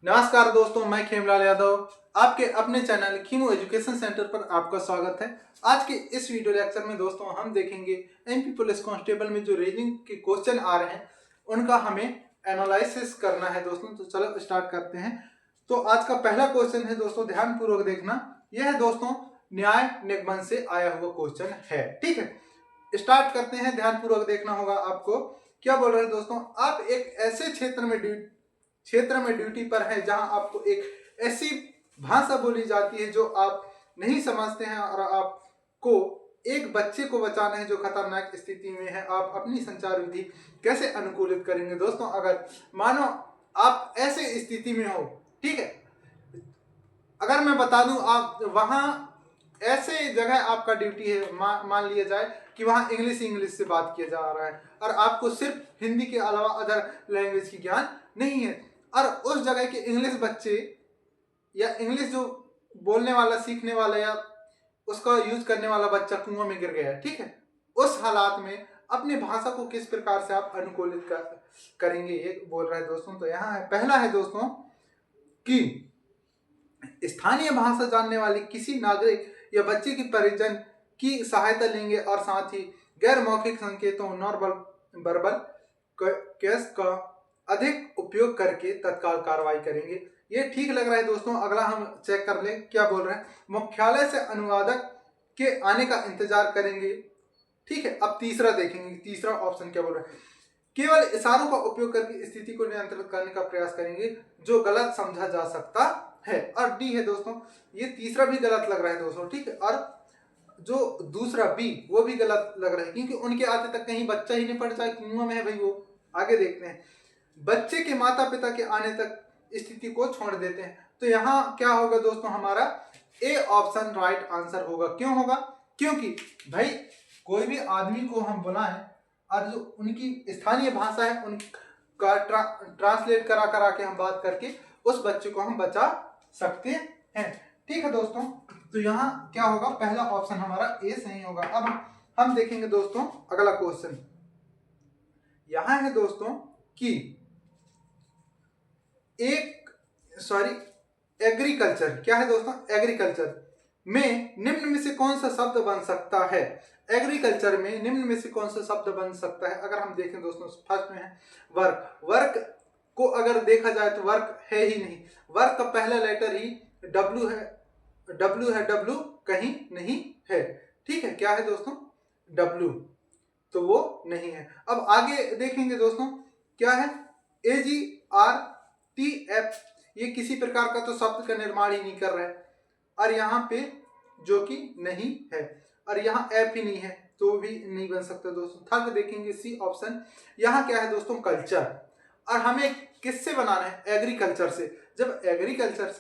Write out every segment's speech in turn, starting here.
नमस्कार दोस्तों, मैं खेमलाल यादव आपके अपने चैनल खीमू एजुकेशन सेंटर पर आपका स्वागत है। आज के इस वीडियो लेक्चर में दोस्तों हम देखेंगे एमपी पुलिस कांस्टेबल में जो रीजनिंग के क्वेश्चन आ रहे हैं उनका हमें एनालिसिस करना है दोस्तों। तो चलो स्टार्ट करते हैं। तो आज का पहला क्वेश्चन है दोस्तों, ध्यान पूर्वक देखना। यह है दोस्तों न्याय निगमन से आया हुआ क्वेश्चन है। ठीक है, स्टार्ट करते हैं। ध्यान पूर्वक देखना होगा आपको। क्या बोल रहे हैं दोस्तों, आप एक ऐसे क्षेत्र में ड्यूटी पर है जहां आपको एक ऐसी भाषा बोली जाती है जो आप नहीं समझते हैं और आपको एक बच्चे को बचाना है जो खतरनाक स्थिति में है। आप अपनी संचार विधि कैसे अनुकूलित करेंगे दोस्तों? अगर मानो आप ऐसे स्थिति में हो, ठीक है, अगर मैं बता दूं आप वहां ऐसे जगह आपका ड्यूटी है, मान लिया जाए कि वहां इंग्लिश से बात किया जा रहा है और आपको सिर्फ हिंदी के अलावा अदर लैंग्वेज की ज्ञान नहीं है, और उस जगह के इंग्लिश बच्चे या इंग्लिश जो बोलने वाला, सीखने वाला या उसका यूज करने वाला बच्चा कुआं में गिर गया है। ठीक है, उस हालात में अपनी भाषा को किस प्रकार से आप अनुकूलित करेंगे, ये बोल रहा है दोस्तों। तो यहाँ है, पहला है दोस्तों कि स्थानीय भाषा जानने वाले किसी नागरिक या बच्चे की परिजन की सहायता लेंगे और साथ ही गैर मौखिक संकेतों नॉन वर्बल केस का अधिक उपयोग करके तत्काल कार्रवाई करेंगे। ये ठीक लग रहा है दोस्तों। अगला हम चेक कर लें, क्या बोल रहे हैं। मुख्यालय से अनुवादक के आने का इंतजार करेंगे। ठीक है, अब तीसरा देखेंगे, तीसरा ऑप्शन क्या बोल रहा है। केवल इशारों का उपयोग करके स्थिति को नियंत्रित करने का प्रयास करेंगे जो गलत समझा जा सकता है। और डी है दोस्तों, ये तीसरा भी गलत लग रहा है दोस्तों। ठीक है, और जो दूसरा बी वो भी गलत लग रहा है क्योंकि उनके आते तक कहीं बच्चा ही नहीं पड़ जाए, कुआं में है भाई वो। आगे देखते हैं, बच्चे के माता पिता के आने तक स्थिति को छोड़ देते हैं। तो यहाँ क्या होगा दोस्तों, हमारा ए ऑप्शन राइट आंसर होगा। क्यों होगा? क्योंकि भाई कोई भी आदमी को हम बुलाएं और जो उनकी स्थानीय भाषा है उनका ट्रांसलेट करा के हम बात करके उस बच्चे को हम बचा सकते हैं। ठीक है दोस्तों, तो यहाँ क्या होगा, पहला ऑप्शन हमारा ए सही होगा। अब हम देखेंगे दोस्तों अगला क्वेश्चन। यहाँ है दोस्तों कि एग्रीकल्चर, क्या है दोस्तों, एग्रीकल्चर में निम्न में से कौन सा शब्द बन सकता है। एग्रीकल्चर में निम्न में से कौन सा शब्द बन सकता है? अगर हम देखें दोस्तों, फर्स्ट में है वर्क। वर्क को अगर देखा जाए तो वर्क है ही नहीं। वर्क का पहला लेटर ही डब्ल्यू है। डब्ल्यू कहीं नहीं है। ठीक है, क्या है दोस्तों, डब्ल्यू, तो वो नहीं है। अब आगे देखेंगे दोस्तों, क्या है, AGRTF, ये किसी प्रकार का तो शब्द का निर्माण ही नहीं कर रहा है और यहाँ पे जो कि नहीं है, और यहाँ एफ ही नहीं है तो भी नहीं बन सकता दोस्तों। थर्ड देखेंगे सी ऑप्शन। यहाँ क्या है दोस्तों, कल्चर, और हमें किससे बनाना है, एग्रीकल्चर से। जब एग्रीकल्चर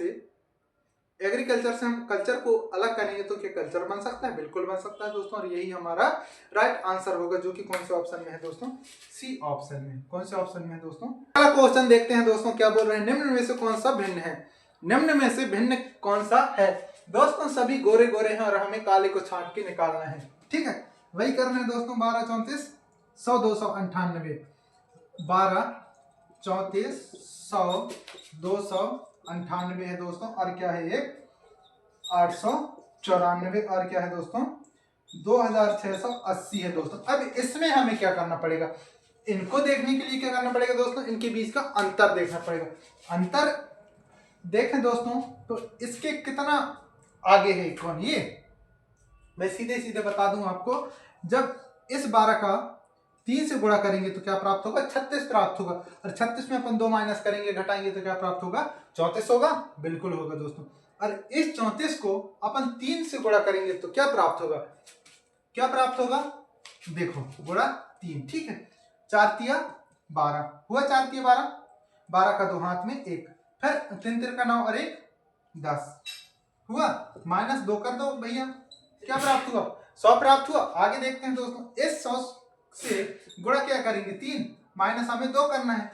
से हम कल्चर को अलग करेंगे तो क्या कल्चर बन सकता है? बिल्कुल बन सकता है दोस्तों, और यही हमारा राइट आंसर होगा, जो कि कौन से ऑप्शन में है दोस्तों, सी ऑप्शन में। कौन से ऑप्शन में है दोस्तों? अगला क्वेश्चन देखते हैं दोस्तों, क्या बोल रहे हैं। निम्न में से कौन सा भिन्न है? निम्न में से भिन्न कौन सा है दोस्तों? सभी गोरे गोरे हैं और हमें काले को छांट के निकालना है। ठीक है, वही करना है दोस्तों। 12 34 100 298, 12 34 100 298 है दोस्तों, और क्या है ये 894, और क्या है दोस्तों 2680 है दोस्तों। अब इसमें हमें क्या करना पड़ेगा, इनको देखने के लिए क्या करना पड़ेगा दोस्तों, इनके बीच का अंतर देखना पड़ेगा। अंतर देखें दोस्तों तो इसके कितना आगे है कौन, ये मैं सीधे सीधे बता दूं आपको। जब इस 12 का 3 से गुणा करेंगे तो क्या प्राप्त होगा, 36 प्राप्त होगा, और 36 में अपन 2 माइनस करेंगे, घटाएंगे तो क्या प्राप्त होगा, 34 होगा। बिल्कुल होगा दोस्तों। और इस 34 को अपन 3 से गुणा करेंगे तो क्या प्राप्त होगा, क्या प्राप्त होगा, देखो गुणा 3। ठीक है, 4 तिया 12 हुआ, 4 तिया 12, 12 का 2 हाथ में 1, फिर 3 तिर का 9 और 1 10 हुआ, माइनस 2 कर दो भैया, क्या प्राप्त हुआ, 100 प्राप्त हुआ। आगे देखते हैं दोस्तों, इस 100 से गुणा क्या करेंगे, 3, माइनस हमें 2 करना है।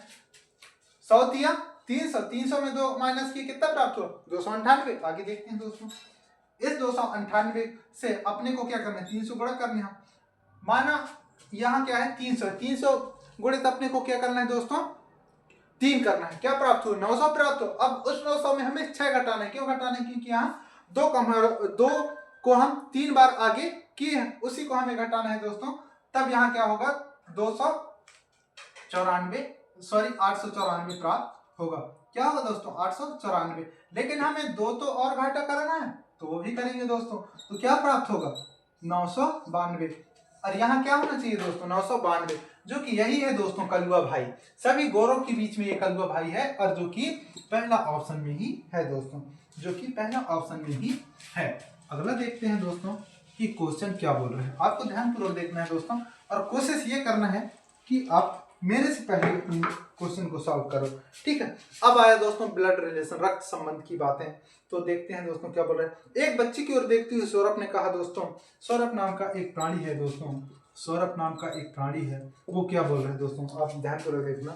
100 तिया 300, 300 में 2 माइनस किए कितना प्राप्त हुआ, 298। आगे देखते हैं दोस्तों, इस 298 से अपने को क्या करना है, 300 गुणा करने हैं। माना यहाँ क्या है 300 गुणित अपने को क्या करना है दोस्तों, 3 करना है। क्या प्राप्त हुआ? 900 प्राप्त हो। अब उस 900 में हमें 6 घटाना है। क्यों घटाना है? क्योंकि यहाँ 2 को हम 3 बार आगे किए हैं, उसी को हमें घटाना है दोस्तों। तब यहाँ क्या होगा? 894 प्राप्त होगा। क्या होगा दोस्तों? 894। लेकिन हमें 2 तो और घाटा करना है, तो वो भी करेंगे दोस्तों। तो क्या प्राप्त होगा? 992। और यहाँ क्या होना चाहिए दोस्तों? 992, जो कि यही है दोस्तों कलुआ भाई। सभी गोरों के बीच में ये कलुआ भाई है, और जो कि पहला ऑप्शन में ही है दोस्तों, जो कि पहला ऑप्शन में ही है। अगला देखते हैं दोस्तों कि क्वेश्चन क्या बोल रहे हैं। आपको ध्यानपूर्वक देखना है दोस्तों, और कोशिश ये करना है कि आप मेरे से पहले क्वेश्चन को सॉल्व करो, ठीक है। अब आया दोस्तों ब्लड रिलेशन, रक्त संबंध की बातें। तो देखते हैं दोस्तों क्या बोल रहे हैं। एक बच्ची की ओर देखते हुए सौरभ ने कहा दोस्तों, सौरभ नाम का एक प्राणी है दोस्तों, सौरभ नाम का एक प्राणी है। वो क्या बोल रहे हैं दोस्तों, आप ध्यानपूर्वक देखना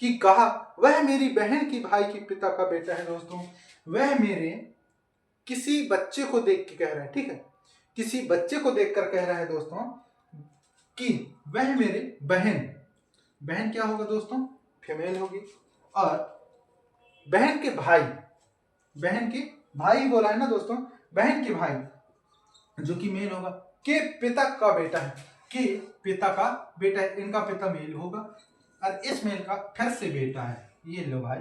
कि कहा, वह मेरी बहन की भाई के पिता का बेटा है दोस्तों। वह मेरे किसी बच्चे को देख के कह रहा है, ठीक है, किसी बच्चे को देखकर कह रहा है दोस्तों कि वह मेरे बहन क्या होगा दोस्तों? फीमेल होगी। और बहन के भाई बोला है ना दोस्तों, बहन के भाई जो कि मेल होगा, के पिता का बेटा है, के पिता का बेटा है। इनका पिता मेल होगा और इस मेल का फिर से बेटा है। ये लो भाई,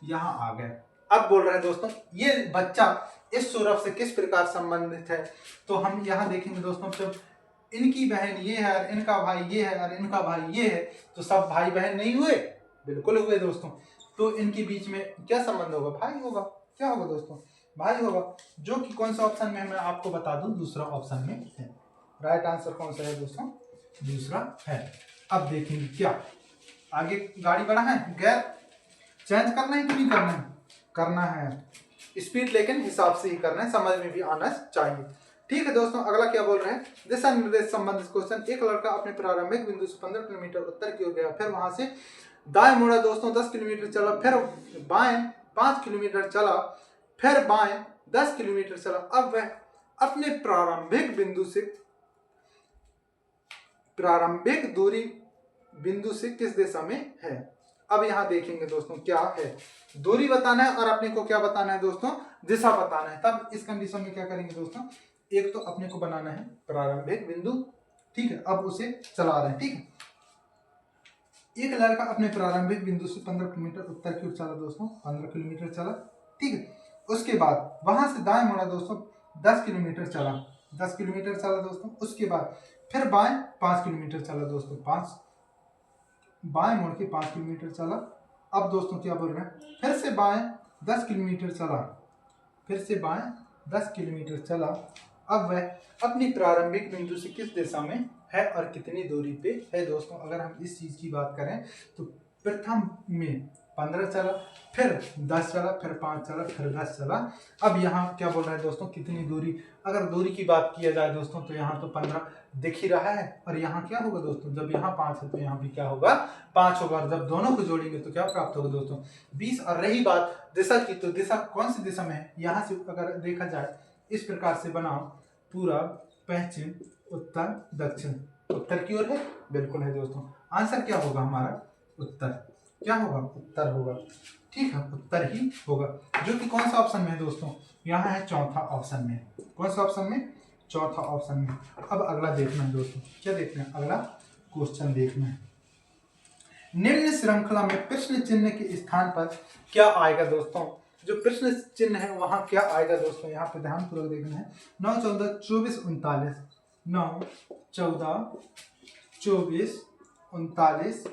यहाँ आ गए। अब बोल रहे हैं दोस्तों ये बच्चा इस सौरभ से किस प्रकार संबंधित है। तो हम यहाँ देखेंगे दोस्तों, जब इनकी बहन ये है और इनका भाई ये है और इनका भाई ये है, तो सब भाई बहन नहीं हुए? बिल्कुल हुए दोस्तों। तो इनके बीच में क्या संबंध होगा? भाई होगा। क्या होगा दोस्तों? भाई होगा, जो कि कौन सा ऑप्शन में, मैं आपको बता दूं, दूसरा ऑप्शन में है। राइट आंसर कौन सा है दोस्तों? दूसरा है। अब देखेंगे क्या आगे गाड़ी बढ़ा है, गियर चेंज करना है कि नहीं करना है? करना है, स्पीड लेकिन हिसाब से ही करना है, समझ में भी आना चाहिए, ठीक है दोस्तों। अगला क्या बोल रहे हैं, दिशा निर्देश संबंधित क्वेश्चन। एक लड़का अपने प्रारंभिक बिंदु से 15 किलोमीटर उत्तर की ओर गया, फिर वहां से दाएं मुड़ा दोस्तों, 10 किलोमीटर चला, फिर बाएं 5 किलोमीटर चला, फिर बाएं 10 किलोमीटर चला। अब वह अपने प्रारंभिक दूरी बिंदु से किस दिशा में है। अब यहाँ देखेंगे दोस्तों क्या है, दूरी बताना है और अपने को क्या बताना है दोस्तों? दिशा बताना है। तब इस कंडीशन में क्या करेंगे दोस्तों, एक तो अपने को बनाना है प्रारंभिक बिंदु, ठीक है, अब उसे चला रहे हैं, ठीक है। एक लड़का अपने प्रारंभिक बिंदु से 15 किलोमीटर उत्तर की ओर चला दोस्तों, 15 किलोमीटर चला, ठीक है। उसके बाद वहां से दाएं मुड़ा दोस्तों, 10 किलोमीटर चला, 10 किलोमीटर चला दोस्तों। उसके बाद फिर बाएं 5 किलोमीटर चला दोस्तों, बाएं मुड़ के 5 किलोमीटर चला। अब दोस्तों क्या बोल रहे हैं, फिर से बाएं 10 किलोमीटर चला, फिर से बाएं 10 किलोमीटर चला। अब वह अपनी प्रारंभिक बिंदु से किस दिशा में है और कितनी दूरी पे है दोस्तों। अगर हम इस चीज की बात करें तो प्रथम में 15 चला, फिर 10 चला, फिर 5 चला, फिर 10 चला। अब यहाँ क्या बोल रहा है दोस्तों, कितनी दूरी। अगर दूरी की बात किया जाए दोस्तों तो यहाँ तो 15 दिख ही रहा है, और यहाँ क्या होगा दोस्तों, जब यहाँ 5 है तो यहाँ भी क्या होगा, 5 होगा। और जब दोनों को जोड़ेंगे तो क्या प्राप्त होगा दोस्तों, 20। और रही बात दिशा की, तो दिशा कौन सी दिशा में है, यहाँ से अगर देखा जाए इस प्रकार से बनाओ, पूरब, पश्चिम, उत्तर, दक्षिण। उत्तर की ओर है, बिल्कुल है दोस्तों। आंसर क्या होगा हमारा, उत्तर। क्या होगा, उत्तर होगा, ठीक है, उत्तर ही होगा, जो कि कौन सा ऑप्शन में है दोस्तों, यहाँ है चौथा ऑप्शन में। कौन सा ऑप्शन में, चौथा ऑप्शन में। अब अगला देखना है दोस्तों, क्या देखना है, अगला क्वेश्चन देखना है। निम्न श्रृंखला में प्रश्न चिन्ह के स्थान पर क्या आएगा दोस्तों, जो प्रश्न चिन्ह है वहां क्या आएगा दोस्तों, यहाँ पे ध्यानपूर्वक देखना है। 9, 14, 24, 39, 9, 14, 24, 39,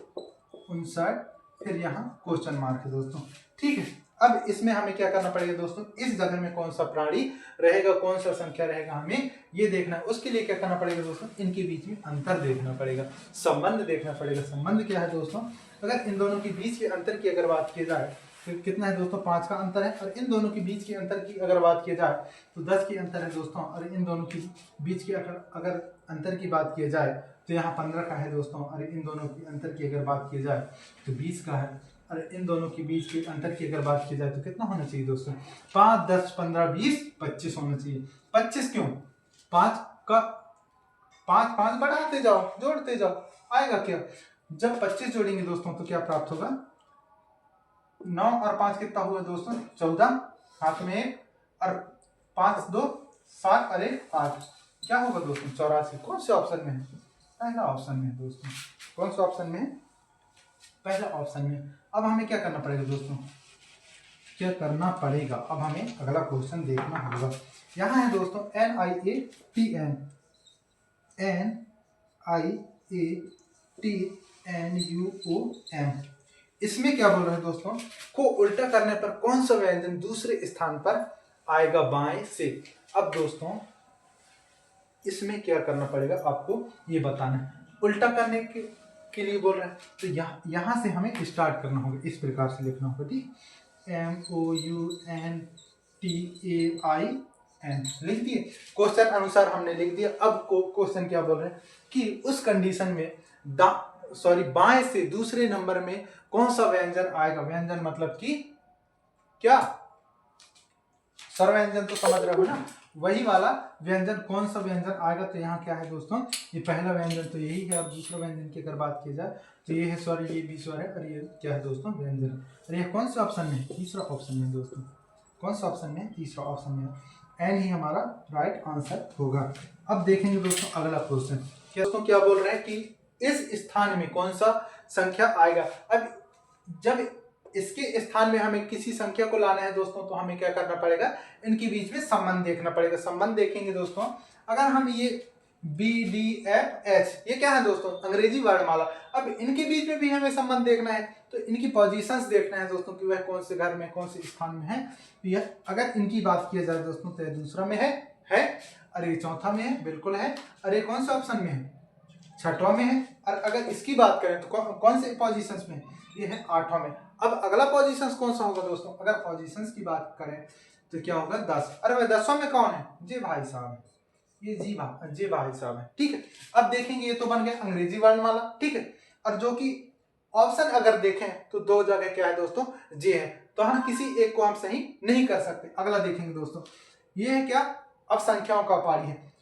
59, फिर यहाँ क्वेश्चन मार्क है दोस्तों, ठीक है। अब इसमें हमें क्या करना पड़ेगा दोस्तों, इस जगह में कौन सा प्राणी रहेगा, कौन सा संख्या रहेगा, हमें ये देखना है। उसके लिए क्या करना पड़ेगा दोस्तों, इनके बीच में अंतर देखना पड़ेगा, संबंध देखना पड़ेगा। संबंध क्या है दोस्तों, अगर इन दोनों के बीच के अंतर की अगर बात की जाए तो कितना है दोस्तों, 5 का अंतर है। और इन दोनों के बीच के अंतर की अगर बात की जाए तो 10 की अंतर है दोस्तों। और इन दोनों के बीच के अगर अंतर की बात की जाए तो यहाँ 15 का है दोस्तों। और इन दोनों की अंतर की अगर बात की जाए तो 20 का है। और इन दोनों के बीच के अंतर की अगर बात की जाए तो कितना होना चाहिए दोस्तों, 5, 10, 15, 20, 25 होना चाहिए। 25 क्यों, 5 का 5 बढ़ाते जाओ, जोड़ते जाओ, आएगा क्या, जब 25 जोड़ेंगे दोस्तों तो क्या प्राप्त होगा, 9 और 5 कितना हुआ दोस्तों 14, हाथ में 1 और 5 2 7 और 1 8, क्या होगा दोस्तों 84। कौन से ऑप्शन में है? पहला ऑप्शन में है दोस्तों। कौन से ऑप्शन में है? पहला ऑप्शन में। अब हमें क्या करना पड़ेगा दोस्तों? क्या करना पड़ेगा? अब हमें अगला क्वेश्चन देखना होगा। यहाँ है दोस्तों NIATNUOM। इसमें क्या बोल रहे हैं दोस्तों? को उल्टा करने पर कौन सा व्यंजन दूसरे स्थान पर आएगा बाएं से? अब दोस्तों इसमें क्या करना पड़ेगा आपको ये बताना है। उल्टा करने के लिए बोल रहे हैं तो यहाँ से हमें स्टार्ट करना होगा, इस प्रकार से लिखना होगा। ठीक, MOUNTAIN लिख दिए, क्वेश्चन अनुसार हमने लिख दिया। अब क्वेश्चन क्या बोल रहे हैं कि उस कंडीशन में बाएं से दूसरे नंबर में कौन सा व्यंजन आएगा। व्यंजन मतलब कि क्या? सर्वव्यंजन तो समझ रहे हो ना, वही वाला व्यंजन। कौन सा व्यंजन आएगा? तो यहाँ क्या है दोस्तों, ये पहला व्यंजन तो यही है। और दूसरा व्यंजन की अगर बात की जाए तो ये है स्वर, ये भी स्वर है, और ये क्या है दोस्तों व्यंजन। और ये कौन से ऑप्शन में? तीसरा ऑप्शन में दोस्तों। कौन सा ऑप्शन में? तीसरा ऑप्शन में। एन ही हमारा राइट आंसर होगा। अब देखेंगे दोस्तों अगला क्वेश्चन। दोस्तों क्या बोल रहे हैं कि इस स्थान में कौन सा संख्या आएगा। अब जब इसके स्थान में हमें किसी संख्या को लाना है दोस्तों, तो हमें क्या करना पड़ेगा? इनके बीच में संबंध देखना पड़ेगा। संबंध देखेंगे दोस्तों, अगर हम ये BDFH, ये क्या है दोस्तों? अंग्रेजी वर्णमाला। अब इनके बीच में भी हमें संबंध देखना है, तो इनकी पोजीशंस देखना है दोस्तों कि वह कौन से घर में, कौन से स्थान में है। तो यह अगर इनकी बात की जाए दोस्तों तो दूसरा में है। अरे चौथा में है, बिल्कुल है। अरे कौन सा ऑप्शन में है? छठवां में है। और अगर इसकी बात करें तो कौन से पोजीशंस में? ये है 8वां में। अब अगला पोजीशंस कौन सा होगा दोस्तों? अगर पोजीशंस की बात करें तो क्या होगा 10। अरे भाई 10वां में कौन है? जे भाई साहब है, ये जे भाई साहब है। ठीक है, अब देखेंगे ये तो बन गया अंग्रेजी वर्णमाला। ठीक है, और जो कि ऑप्शन अगर देखें तो दो जगह क्या है दोस्तों? जे है, तो हम किसी एक को हम सही नहीं कर सकते। अगला देखेंगे दोस्तों, ये है क्या? अब संख्याओं का पारी है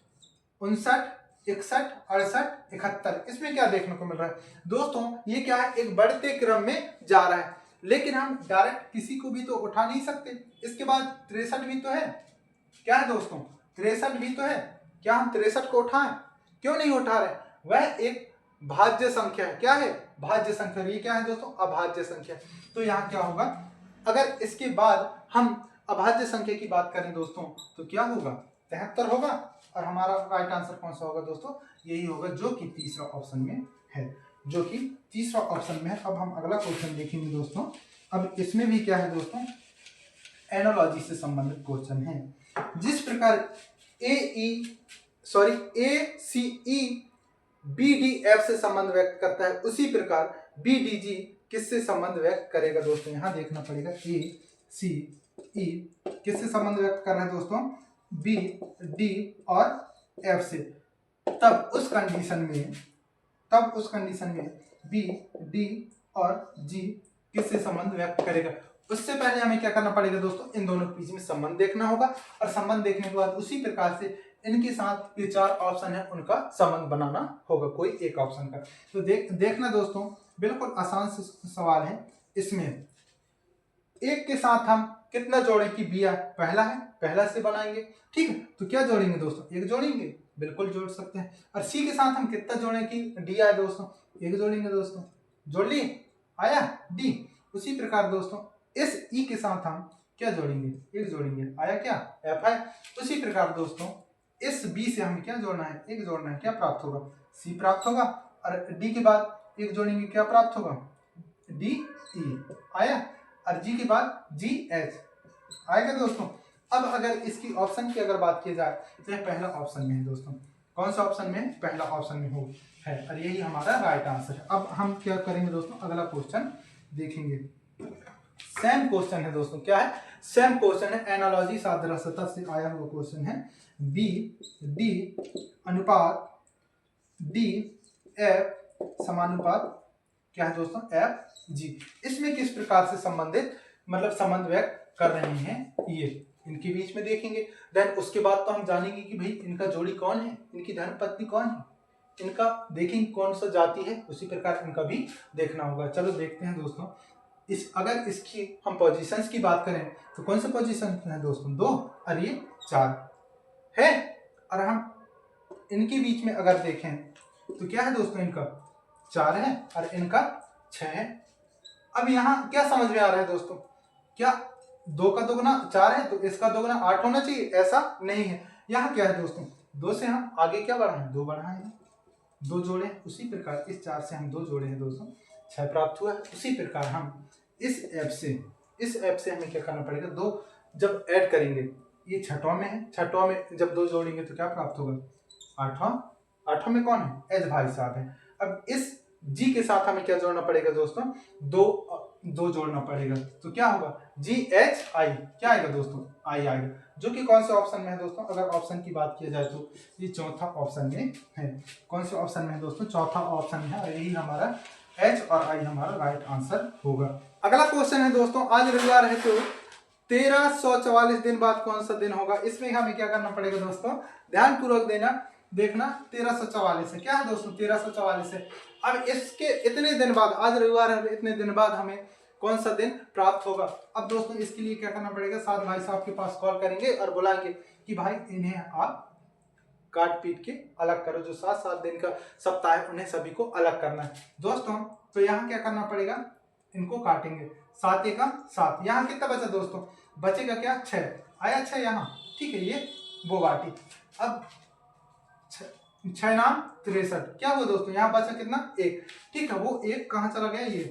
59 61 68 71। इसमें क्या देखने को मिल रहा है दोस्तों? ये क्या है? एक बढ़ते क्रम में जा रहा है, लेकिन हम डायरेक्ट किसी को भी तो उठा नहीं सकते। इसके बाद 63 भी तो है। क्या है दोस्तों? 63 भी तो है। क्या हम 63 को उठाएं? क्यों नहीं उठा रहे? वह एक भाज्य संख्या है। क्या है? भाज्य संख्या। ये क्या है दोस्तों? अभाज्य संख्या। तो यहाँ क्या होगा? अगर इसके बाद हम अभाज्य संख्या की बात करें दोस्तों तो क्या होगा? 73 होगा। और हमारा राइट आंसर कौन सा होगा दोस्तों? यही होगा जो कि तीसरा ऑप्शन में है, जो कि तीसरा ऑप्शन में है। अब हम अगला क्वेश्चन देखेंगे दोस्तों। अब इसमें भी क्या है दोस्तों? एनालॉजी से संबंधित क्वेश्चन है। जिस प्रकार ACE BDF से संबंध व्यक्त करता है, उसी प्रकार BDG किससे संबंध व्यक्त करेगा दोस्तों? यहाँ देखना पड़ेगा। ACE किससे संबंध व्यक्त कर रहा है दोस्तों? B, D और F से। तब उस कंडीशन में B, D और G किससे संबंध व्यक्त करेगा? उससे पहले हमें क्या करना पड़ेगा दोस्तों? इन दोनों के बीच में संबंध देखना होगा, और संबंध देखने के बाद उसी प्रकार से इनके साथ ये 4 ऑप्शन है उनका संबंध बनाना होगा, कोई एक ऑप्शन का। तो देखना दोस्तों, बिल्कुल आसान से सवाल है। इसमें एक के साथ हम कितना जोड़ें कि बी पहला है, पहला से बनाएंगे। ठीक है, तो क्या जोड़ेंगे दोस्तों? एक जोड़ेंगे, बिल्कुल जोड़ सकते हैं। और सी के साथ हम कितना जोड़ें कि डी आए दोस्तों? एक जोड़ेंगे दोस्तों। जोड़ लिए? आया डी। उसी प्रकार दोस्तों इस ई के साथ हम क्या जोड़ेंगे? एक जोड़ेंगे। आया क्या? एफ है। उसी प्रकार दोस्तों इस बी से हमें क्या जोड़ना है? एक जोड़ना है। क्या प्राप्त होगा? सी प्राप्त होगा। और डी के बाद एक जोड़ेंगे, क्या प्राप्त होगा? D E. आया। और जी के बाद जी एच आएगा दोस्तों। अब अगर इसकी ऑप्शन की अगर बात की जाए तो यह पहला ऑप्शन में है दोस्तों। कौन सा ऑप्शन में? पहला ऑप्शन में हो है, और यही हमारा राइट आंसर है। अब हम क्या करेंगे दोस्तों? अगला क्वेश्चन देखेंगे। सेम क्वेश्चन है दोस्तों। क्या है? सेम क्वेश्चन है, एनालॉजी सादृश्यता से आया हुआ क्वेश्चन है। बी डी अनुपात डी एफ समानुपात क्या है दोस्तों? F G. इसमें किस प्रकार से संबंधित संबंध व्यक्त कर रहे हैं, ये इनके बीच में देखेंगे। देन उसके बाद तो हम जानेंगे कि भाई इनका जोड़ी कौन है, इनकी धर्मपत्नी कौन है, इनका देखेंगे कौन सा जाति है। उसी प्रकार इनका भी देखना होगा। चलो देखते हैं दोस्तों। अगर इसकी हम पोजीशंस की बात करें तो कौन से पोजीशन है दोस्तों, 2 और ये 4 है। और हम इनके बीच में अगर देखें तो क्या है दोस्तों, इनका 4 है और इनका 6 है। अब यहाँ क्या समझ में आ रहा है दोस्तों, क्या 2 का दोगुना 4 है तो इसका दोगुना 8 होना चाहिए, ऐसा नहीं है। यहाँ क्या है दोस्तों, 2 से हम आगे क्या बढ़ाएं, 2 बढ़ाएं, 2 जोड़े। उसी प्रकार इस 4 से हम 2 जोड़े हैं दोस्तों, 6 प्राप्त हुआ है। उसी प्रकार हम इस ऐप से हमें क्या करना पड़ेगा, 2 जब ऐड करेंगे, ये छठवां में है, छठवां में जब 2 जोड़ेंगे तो क्या प्राप्त होगा, आठवां में कौन है, एच भाई साहब है। अब इस जी के साथ हमें क्या जोड़ना पड़ेगा दोस्तों, 2 जोड़ना पड़ेगा, तो क्या होगा, जी एच आई, क्या आएगा दोस्तों, आई आएगा, जो कि कौन से ऑप्शन में है दोस्तों, अगर ऑप्शन की बात की जाए तो ये चौथा ऑप्शन में है। कौन से ऑप्शन में है दोस्तों, चौथा ऑप्शन में है, और यही हमारा एच और आई हमारा राइट आंसर होगा। अगला क्वेश्चन है दोस्तों, आज रविवार है तो 1344 दिन बाद कौन सा दिन होगा। इसमें हमें क्या करना पड़ेगा दोस्तों, ध्यान पूर्वक देखना 1344 है, क्या है दोस्तों, 1344 है। अब इसके इतने दिन बाद, आज रविवार है, इतने दिन बाद हमें कौन सा दिन प्राप्त होगा। अब दोस्तों इसके लिए क्या करना पड़ेगा, साथ भाई साहब के पास कॉल करेंगे और बुलाएंगे कि भाई इन्हें आप काट पीट के अलग करो, जो 7 दिन का सप्ताह है उन्हें सभी को अलग करना है दोस्तों। तो यहाँ क्या करना पड़ेगा, इनको काटेंगे, 7 का 7, यहाँ कितना बचा दोस्तों, बचेगा क्या, 6 आया, 6 यहाँ, ठीक है, ये वो बाटी। अब 6 नाम 63, क्या हुआ दोस्तों, यहाँ बचा कितना, 1, ठीक है, वो 1 कहाँ चला गया, ये,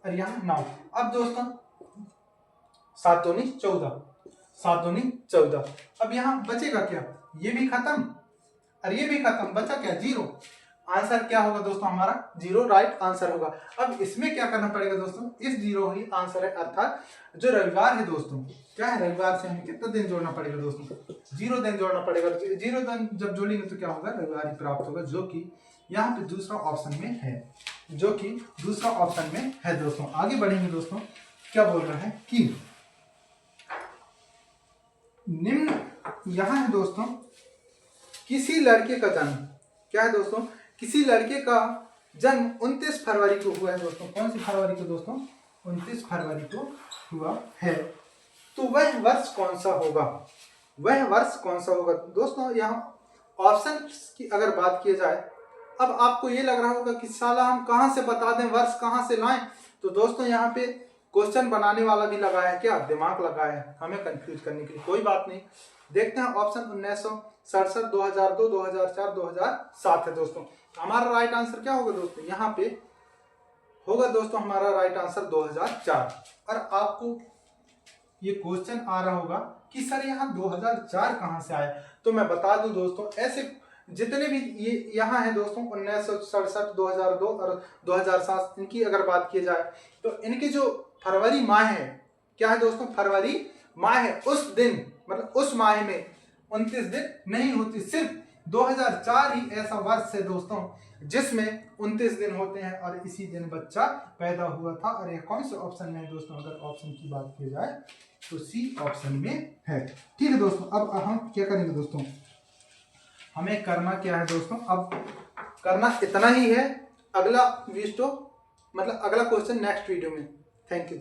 और यहाँ 9। अब दोस्तों 7 दूनी 14, 7 दूनी 14। अब यहाँ बचेगा क्या, ये भी खत्म और ये भी खत्म, बचा क्या, 0। आंसर क्या होगा दोस्तों, हमारा 0 राइट आंसर होगा। अब इसमें क्या करना पड़ेगा दोस्तों, इस 0 ही आंसर है, अर्थात जो रविवार है दोस्तों, क्या है, रविवार से हमें कितना दिन जोड़ना पड़ेगा दोस्तों, 0 दिन जोड़ना पड़ेगा। 0 दिन जब जोड़ेंगे तो क्या होगा, रविवार ही प्राप्त होगा, जो कि यहाँ पे दूसरा ऑप्शन में है, जो कि दूसरा ऑप्शन में है दोस्तों। आगे बढ़ेंगे दोस्तों, क्या बोल रहा है कि निम्न, यहाँ है दोस्तों, किसी लड़के का जन्म, क्या है दोस्तों, किसी लड़के का जन्म 29 फरवरी को हुआ है दोस्तों। कौन सी फरवरी को दोस्तों, 29 फरवरी को हुआ है। तो वह वर्ष कौन सा होगा, वह वर्ष कौन सा होगा दोस्तों। यहाँ ऑप्शन की अगर बात की जाए, अब आपको ये लग रहा होगा कि साला हम कहाँ से बता दें, वर्ष कहाँ से लाएं। तो दोस्तों यहाँ पे क्वेश्चन बनाने वाला भी लगा है, क्या दिमाग लगा है हमें कंफ्यूज करने के लिए, कोई बात नहीं। देखते हैं ऑप्शन 1967, 2002, 2004, 2007 है दोस्तों। हमारा राइट आंसर क्या होगा दोस्तों, यहाँ पे होगा दोस्तों हमारा राइट आंसर 2004। और आपको ये क्वेश्चन आ रहा होगा कि सर यहाँ 2004 कहाँ से आया, तो मैं बता दूं दोस्तों, ऐसे जितने भी ये यहाँ है दोस्तों 1967, 2002 और 2007, इनकी अगर बात की जाए तो इनके जो फरवरी माह है, क्या है दोस्तों, फरवरी माह है, उस दिन मतलब उस माह में 29 दिन नहीं होती, सिर्फ 2004 ही ऐसा वर्ष है दोस्तों जिसमें 29 दिन होते हैं, और इसी दिन बच्चा पैदा हुआ था। और ये कौन से ऑप्शन में है दोस्तों, अगर ऑप्शन की बात की जाए तो सी ऑप्शन में है, ठीक है दोस्तों। अब हम क्या करेंगे दोस्तों, हमें करना क्या है दोस्तों, अब करना इतना ही है। अगला वीडियो मतलब अगला क्वेश्चन नेक्स्ट वीडियो में। Thank you.